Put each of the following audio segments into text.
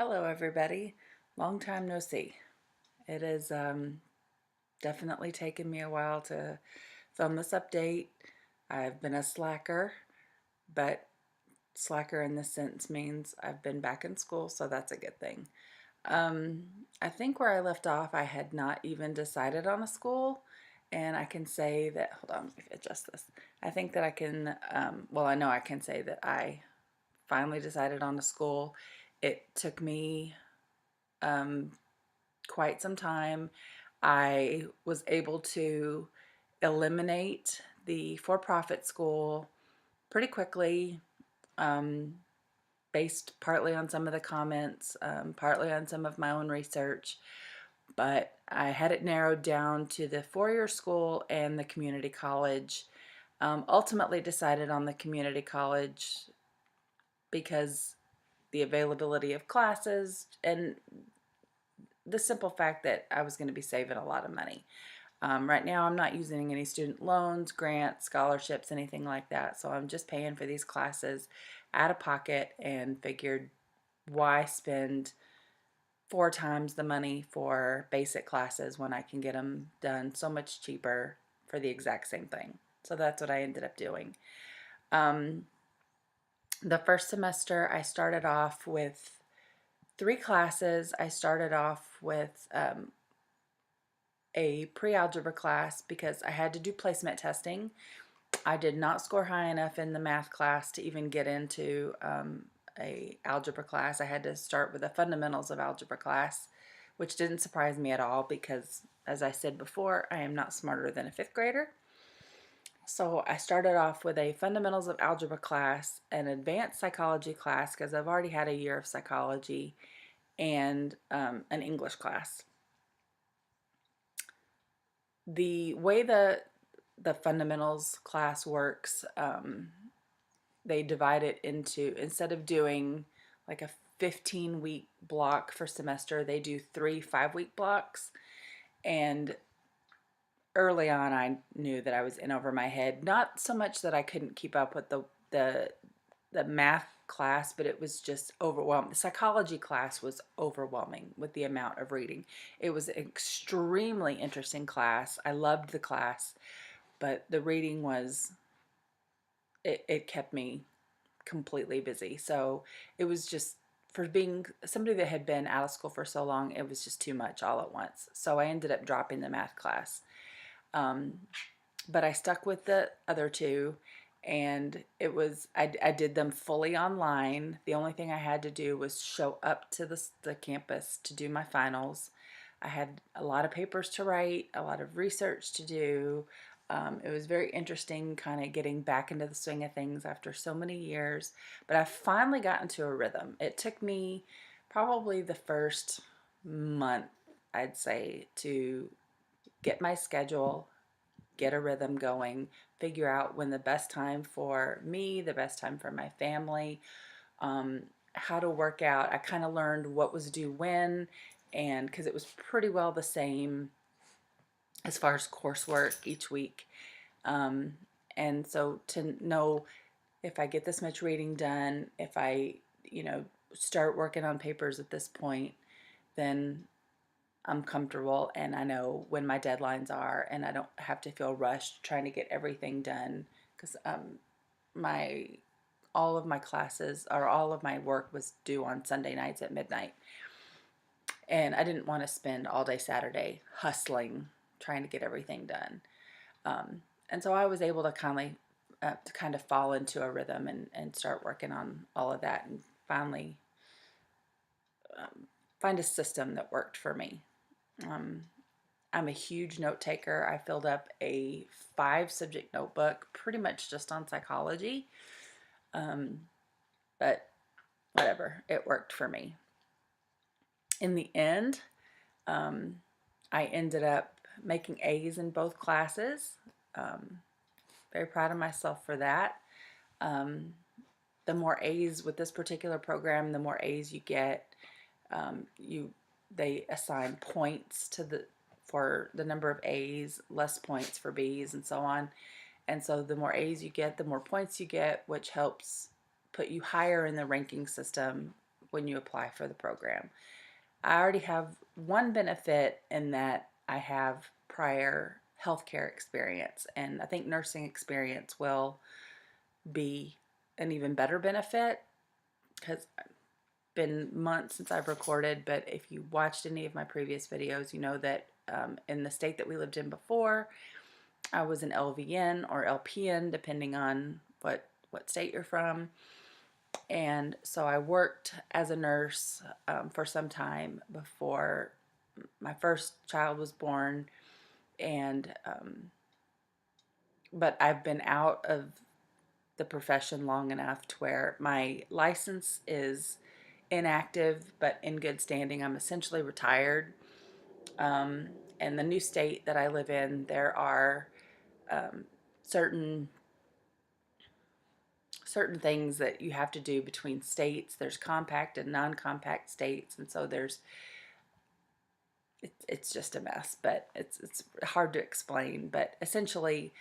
Hello, everybody. Long time no see. It has definitely taken me a while to film this update. I've been a slacker, but slacker in this sense means I've been back in school, so that's a good thing. Um, I think where I left off, I had not even decided on a school, and I can say that, hold on, let me adjust this. I think that I can, well, I know I can say that I finally decided on a school. It took me um, quite some time. I was able to eliminate the for profit school pretty quickly, um, based partly on some of the comments, partly on some of my own research. But I had it narrowed down to the 4-year school and the community college. Ultimately, decided on the community college because the availability of classes and the simple fact that I was going to be saving a lot of money. Right now, I'm not using any student loans, grants, scholarships, anything like that. So I'm just paying for these classes out of pocket and figured why spend 4 times the money for basic classes when I can get them done so much cheaper for the exact same thing. So that's what I ended up doing. Um, the first semester, I started off with 3 classes. I started off with a pre-algebra class because I had to do placement testing. I did not score high enough in the math class to even get into a algebra class. I had to start with the fundamentals of algebra class, which didn't surprise me at all because, as I said before, I am not smarter than a 5th grader. So I started off with a fundamentals of algebra class, an advanced psychology class because I've already had a year of psychology, and an English class. The way the fundamentals class works, they divide it into, instead of doing like a 15-week block for semester, they do 3 5-week blocks. And early on, I knew that I was in over my head. Not so much that I couldn't keep up with the math class, but it was just overwhelming. The psychology class was overwhelming with the amount of reading. It was an extremely interesting class. I loved the class, but the reading was, it kept me completely busy. So it was just, for being somebody that had been out of school for so long, it was just too much all at once. So I ended up dropping the math class. Um, but I stuck with the other two, and I did them fully online. The only thing I had to do was show up to the campus to do my finals. I had a lot of papers to write, a lot of research to do. It was very interesting kind of getting back into the swing of things after so many years, but I finally got into a rhythm. It took me probably the first month, I'd say, to get my schedule, get a rhythm going, figure out when the best time for me, the best time for my family, um, how to work out. I kind of learned what was due when, and because it was pretty well the same as far as coursework each week. Um, and so to know if I get this much reading done, if I, start working on papers at this point, then I'm comfortable and I know when my deadlines are, and I don't have to feel rushed trying to get everything done because my all of my classes, or all of my work, was due on Sunday nights at midnight, and I didn't want to spend all day Saturday hustling trying to get everything done. And so I was able to kind of fall into a rhythm and start working on all of that, and finally um, find a system that worked for me. Um, I'm a huge note taker. I filled up a 5 subject notebook pretty much just on psychology. Um, but whatever, it worked for me. In the end, um, I ended up making A's in both classes. Um, Very proud of myself for that. Um, the more A's with this particular program, the more A's you get. They assign points for the number of A's, less points for B's, and so on. And so the more A's you get, the more points you get, which helps put you higher in the ranking system when you apply for the program. I already have one benefit in that I have prior healthcare experience, and I think nursing experience will be an even better benefit because it's been months since I've recorded, but if you watched any of my previous videos, you know that in the state that we lived in before, I was an LVN or LPN, depending on what state you're from. And so I worked as a nurse for some time before my first child was born, and but I've been out of the profession long enough to where my license is inactive but in good standing. I'm essentially retired. In the new state that I live in, there are um, certain things that you have to do between states. There's compact and non-compact states, and so it's just a mess, but it's hard to explain. But essentially,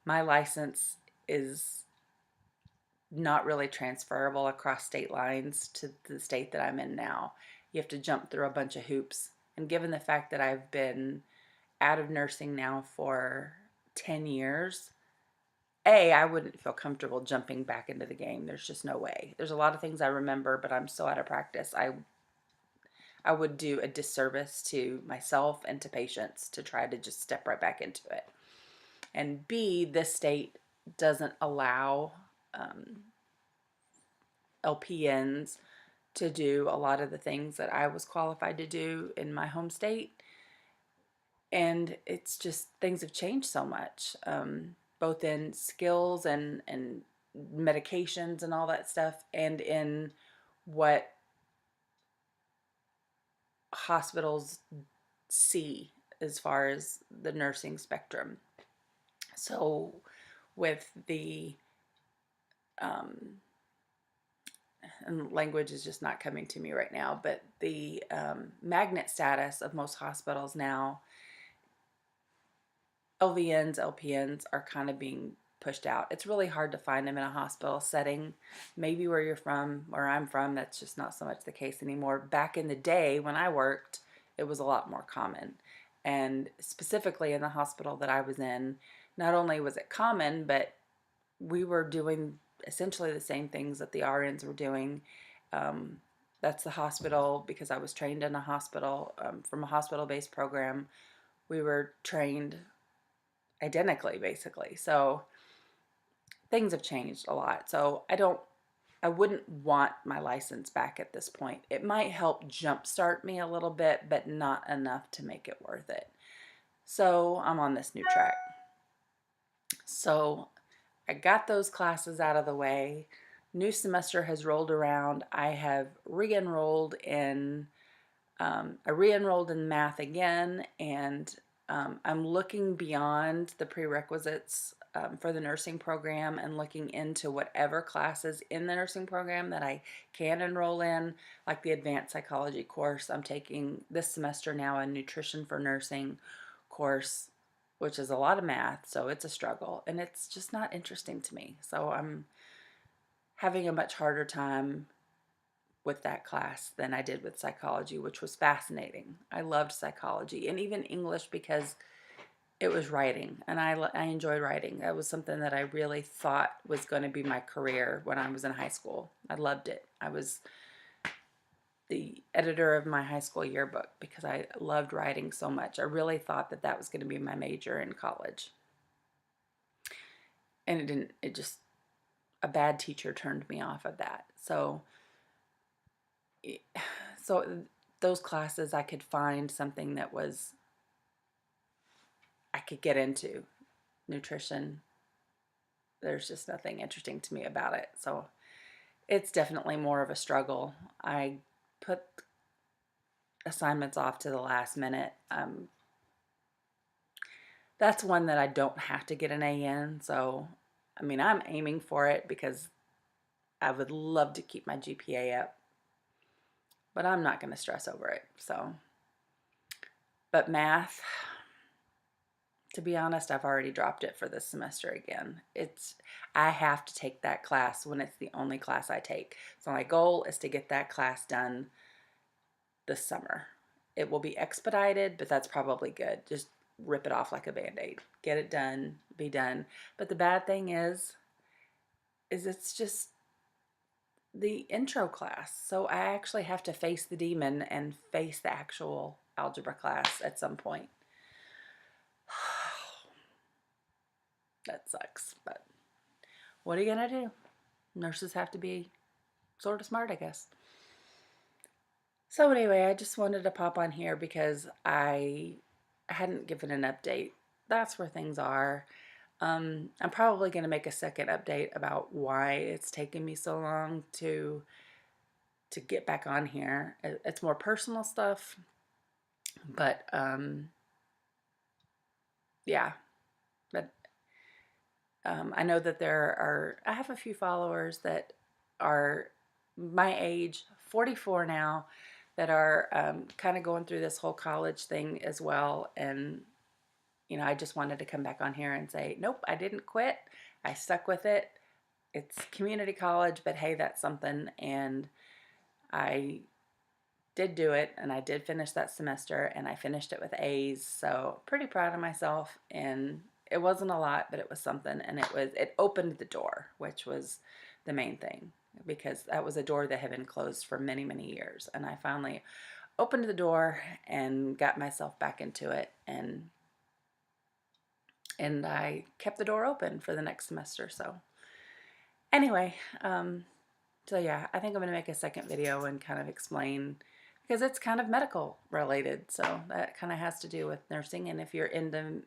my license is not really transferable across state lines to the state that I'm in now. You have to jump through a bunch of hoops. And given the fact that I've been out of nursing now for 10 years, I wouldn't feel comfortable jumping back into the game. There's just no way. There's a lot of things I remember, but I'm so out of practice. I would do a disservice to myself and to patients to try to just step right back into it. And B, this state doesn't allow LPNs to do a lot of the things that I was qualified to do in my home state. And it's just, things have changed so much, both in skills and medications and all that stuff, and in what hospitals see as far as the nursing spectrum. So with the and language is just not coming to me right now, but the magnet status of most hospitals now, LVNs, LPNs are kind of being pushed out. It's really hard to find them in a hospital setting. Maybe where you're from, where I'm from, that's just not so much the case anymore. Back in the day when I worked, it was a lot more common. And specifically in the hospital that I was in, not only was it common, but we were doing essentially the same things that the RNs were doing. That's the hospital, because I was trained in a hospital, from a hospital-based program. We were trained identically, basically. So things have changed a lot. So I wouldn't want my license back at this point. It might help jumpstart me a little bit, but not enough to make it worth it. So I'm on this new track. So I got those classes out of the way. New semester has rolled around. I have re-enrolled in math again, and I'm looking beyond the prerequisites for the nursing program and looking into whatever classes in the nursing program that I can enroll in, like the advanced psychology course. I'm taking this semester now a nutrition for nursing course, which is a lot of math, so it's a struggle, and it's just not interesting to me. So I'm having a much harder time with that class than I did with psychology, which was fascinating. I loved psychology and even English because it was writing, and I enjoyed writing. That was something that I really thought was going to be my career when I was in high school. I loved it. I was the editor of my high school yearbook because I loved writing so much. I really thought that that was going to be my major in college. And it didn't, it just, a bad teacher turned me off of that. So those classes, I could find something that was, I could get into. Nutrition, there's just nothing interesting to me about it. So it's definitely more of a struggle. I put assignments off to the last minute. That's one that I don't have to get an A in. So, I mean, I'm aiming for it because I would love to keep my GPA up, but I'm not going to stress over it. So, but math, to be honest, I've already dropped it for this semester again. I have to take that class when it's the only class I take. So my goal is to get that class done this summer. It will be expedited, but that's probably good. Just rip it off like a band-aid. Get it done, be done. But the bad thing is it's just the intro class. So I actually have to face the demon and face the actual algebra class at some point. That sucks, but what are you gonna do? Nurses have to be sort of smart, I guess. So anyway, I just wanted to pop on here because I hadn't given an update. That's where things are. I'm probably going to make a second update about why it's taken me so long to get back on here. It's more personal stuff, but yeah. But I know that I have a few followers that are my age, 44 now, that are kind of going through this whole college thing as well. And, you know, I just wanted to come back on here and say, nope, I didn't quit. I stuck with it. It's community college, but hey, that's something. And I did do it, and I did finish that semester, and I finished it with A's. So pretty proud of myself. And it wasn't a lot, but it was something. And it opened the door, which was the main thing, because that was a door that had been closed for many, many years. And I finally opened the door and got myself back into it. And I kept the door open for the next semester. So anyway, so yeah, I think I'm going to make a second video and kind of explain, because it's kind of medical related. So that kind of has to do with nursing. And if you're into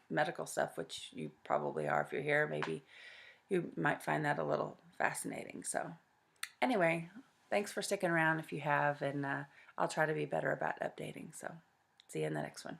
medical stuff, which you probably are if you're here, maybe you might find that a little fascinating. So anyway, thanks for sticking around if you have, and I'll try to be better about updating. So see you in the next one.